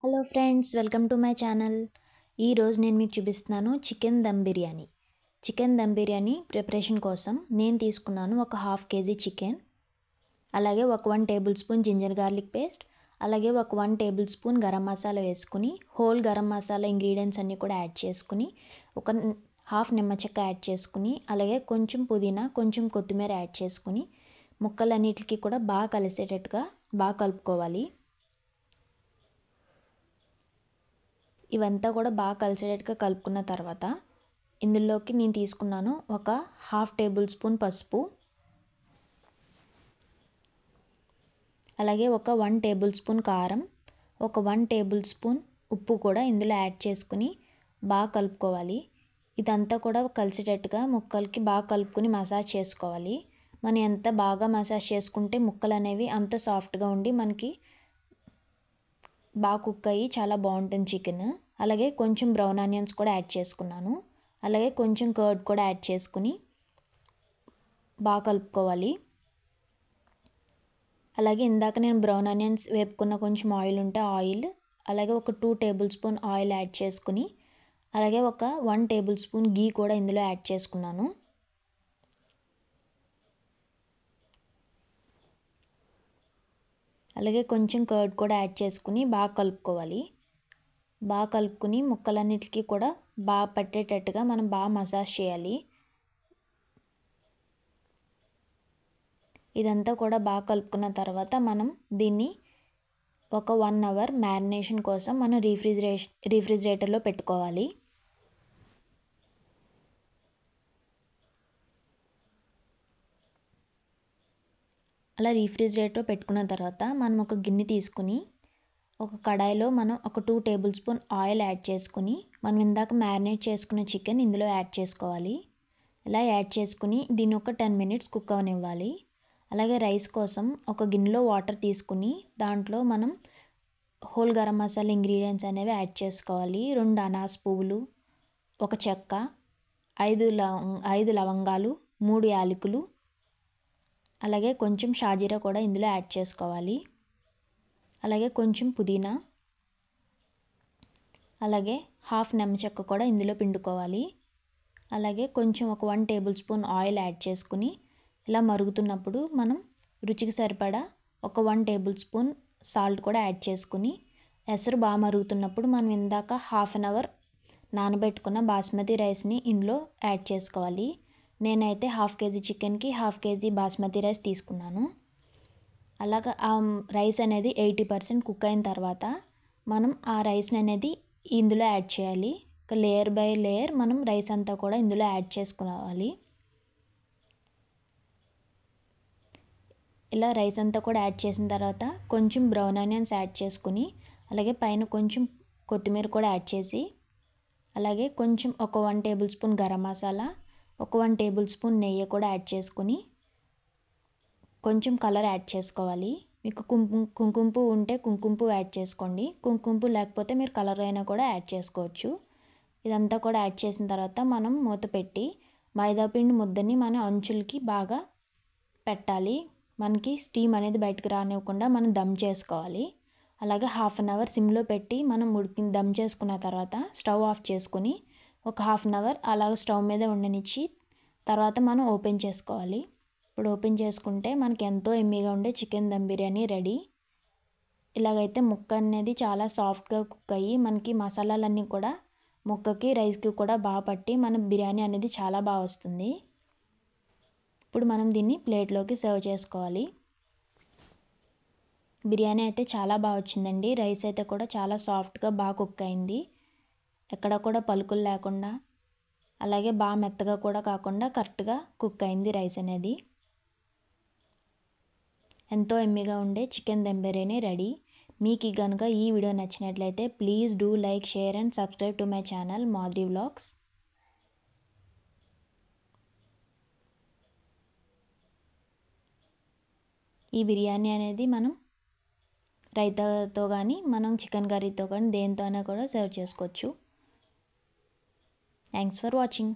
Hello friends, welcome to my channel. ఈరోజు నేను మీకు చూపిస్తున్నాను chicken dum biryani. Chicken dum biryani preparation కోసం నేను తీసుకున్నాను ఒక హాఫ్ కేజీ చికెన్, అలాగే ఒక 1 tablespoon ginger garlic paste, అలాగే ఒక 1 టేబుల్ స్పూన్ గరం మసాలా వేసుకుని హోల్ గరం మసాలా ఇంగ్రీడియంట్స్ అన్నీ కూడా యాడ్ చేసుకుని ఒక హాఫ్ నిమ్మ చెక్క యాడ్ చేసుకుని, అలాగే కొంచెం పుదీనా, కొంచెం కొత్తిమీర యాడ్ చేసుకుని ముక్కలన్నిటికీ కూడా బాగా కలిసేటట్టుగా బాగా కలుపుకోవాలి. ఇవంతా కూడా బాగా కలిసేటట్టుగా కలుపుకున్న తర్వాత ఇందులోకి నేను తీసుకున్నాను ఒక హాఫ్ టేబుల్ స్పూన్ పసుపు, అలాగే ఒక 1 టేబుల్ స్పూన్ కారం, ఒక 1 టేబుల్ స్పూన్ ఉప్పు కూడా ఇందులో యాడ్ చేసుకుని బాగా కలుపుకోవాలి. ఇదంతా కూడా కలిసేటట్టుగా ముక్కలకి బాగా కలుపుకుని మసాజ్ చేసుకోవాలి. మనం ఎంత బాగా మసాజ్ చేసుకుంటే ముక్కలు అనేవి అంత సాఫ్ట్గా ఉండి మనకి బాగా కుక్ అయ్యి చాలా బాగుంటుంది చికెన్. అలాగే కొంచెం బ్రౌన్ ఆనియన్స్ కూడా యాడ్ చేసుకున్నాను. అలాగే కొంచెం కర్డ్ కూడా యాడ్ చేసుకుని బాగా కలుపుకోవాలి. అలాగే ఇందాక నేను బ్రౌన్ ఆనియన్స్ వేపుకున్న కొంచెం ఆయిల్ ఉంటే ఆయిల్, అలాగే ఒక 2 టేబుల్ స్పూన్ ఆయిల్ యాడ్ చేసుకుని, అలాగే ఒక 1 టేబుల్ స్పూన్ గీ కూడా ఇందులో యాడ్ చేసుకున్నాను. అలాగే కొంచెం కర్డ్ కూడా యాడ్ చేసుకుని బాగా కలుపుకోవాలి. బాగా కలుపుకుని ముక్కలన్నిటికీ కూడా బాగా పట్టేటట్టుగా మనం బాగా మసాజ్ చేయాలి. ఇదంతా కూడా బాగా కలుపుకున్న తర్వాత మనం దీన్ని ఒక 1 అవర్ మ్యారినేషన్ కోసం మనం రీఫ్రిజిరేటర్లో పెట్టుకోవాలి. అలా రీఫ్రిజిరేటర్లో పెట్టుకున్న తర్వాత మనం ఒక గిన్నె తీసుకుని ఒక కడాయిలో మనం ఒక 2 టేబుల్ స్పూన్ ఆయిల్ యాడ్ చేసుకుని మనం ఇందాక మ్యారినేట్ చేసుకున్న చికెన్ ఇందులో యాడ్ చేసుకోవాలి. ఇలా యాడ్ చేసుకుని దీన్ని ఒక 10 మినిట్స్ కుక్ అవనివ్వాలి. అలాగే రైస్ కోసం ఒక గిన్నెలో వాటర్ తీసుకుని దాంట్లో మనం హోల్ గరం మసాలా ఇంగ్రీడియంట్స్ అనేవి యాడ్ చేసుకోవాలి. 2 అనాస్ పువ్వులు, ఒక చెక్క, 5 లవంగాలు, 3 యాలకులు, అలాగే కొంచెం షాజీరా కూడా ఇందులో యాడ్ చేసుకోవాలి. అలాగే కొంచెం పుదీనా, అలాగే హాఫ్ నిమ్మ చెక్క కూడా ఇందులో పిండుకోవాలి. అలాగే కొంచెం ఒక 1 టేబుల్ స్పూన్ ఆయిల్ యాడ్ చేసుకుని ఇలా మరుగుతున్నప్పుడు మనం రుచికి సరిపడా ఒక 1 టేబుల్ స్పూన్ సాల్ట్ కూడా యాడ్ చేసుకుని ఎసరు బాగా మరుగుతున్నప్పుడు మనం ఇందాక హాఫ్ అన్ అవర్ నానబెట్టుకున్న బాస్మతి రైస్ని ఇందులో యాడ్ చేసుకోవాలి. నేనైతే హాఫ్ కేజీ చికెన్కి హాఫ్ కేజీ బాస్మతి రైస్ తీసుకున్నాను. అలాగా ఆ రైస్ అనేది 80% కుక్ అయిన తర్వాత మనం ఆ రైస్ని అనేది ఇందులో యాడ్ చేయాలి. ఒక లేయర్ బై లేయర్ మనం రైస్ అంతా కూడా ఇందులో యాడ్ చేసుకోవాలి. ఇలా రైస్ అంతా కూడా యాడ్ చేసిన తర్వాత కొంచెం బ్రౌన్ ఆనియన్స్ యాడ్ చేసుకుని, అలాగే పైన కొంచెం కొత్తిమీర కూడా యాడ్ చేసి, అలాగే కొంచెం ఒక 1 టేబుల్ స్పూన్ గరం మసాలా, ఒక 1 టేబుల్ స్పూన్ నెయ్యి కూడా యాడ్ చేసుకుని కొంచెం కలర్ యాడ్ చేసుకోవాలి. మీకు కుంకుమ పువ్వు ఉంటే కుంకుమ పువ్వు యాడ్ చేసుకోండి. కుంకుమ పువ్వు లేకపోతే మీరు కలర్ అయినా కూడా యాడ్ చేసుకోవచ్చు. ఇదంతా కూడా యాడ్ చేసిన తర్వాత మనం మూత పెట్టి మైదాపిండి ముద్దని మన అంచులకి బాగా పెట్టాలి. మనకి స్టీమ్ అనేది బయటకు రానివ్వకుండా మనం దమ్ చేసుకోవాలి. అలాగే హాఫ్ అన్ అవర్ సిమ్లో పెట్టి మనం దమ్ చేసుకున్న తర్వాత స్టవ్ ఆఫ్ చేసుకుని ఒక హాఫ్ అన్ అవర్ అలాగే స్టవ్ మీద ఉండనిచ్చి తర్వాత మనం ఓపెన్ చేసుకోవాలి. ఇప్పుడు ఓపెన్ చేసుకుంటే మనకి ఎంతో ఎమ్మీగా ఉండే చికెన్ దమ్ బిర్యానీ రెడీ. ఇలాగైతే ముక్క అనేది చాలా సాఫ్ట్గా కుక్ అయ్యి మనకి మసాలాలన్నీ కూడా ముక్కకి రైస్కి కూడా బాగా పట్టి మన బిర్యానీ అనేది చాలా బాగా వస్తుంది. ఇప్పుడు మనం దీన్ని ప్లేట్లోకి సర్వ్ చేసుకోవాలి. బిర్యానీ అయితే చాలా బాగా వచ్చిందండి. రైస్ అయితే కూడా చాలా సాఫ్ట్గా బాగా కుక్ అయింది. ఎక్కడ కూడా పలుకులు లేకుండా, అలాగే బాగా మెత్తగా కూడా కాకుండా కరెక్ట్గా కుక్ అయింది రైస్ అనేది. ఎంతో ఎమ్మీగా ఉండే చికెన్ దమ్ బిర్యానీ రెడీ. మీకు కనుక ఈ వీడియో నచ్చినట్లయితే please do like, share and subscribe to my channel Madhuri vlogs. ఈ బిర్యానీ అనేది మనం రైతాతో కానీ మనం చికెన్ కర్రీతో కానీ దేనితోనే కూడా సర్వ్ చేసుకోవచ్చు. Thanks for watching.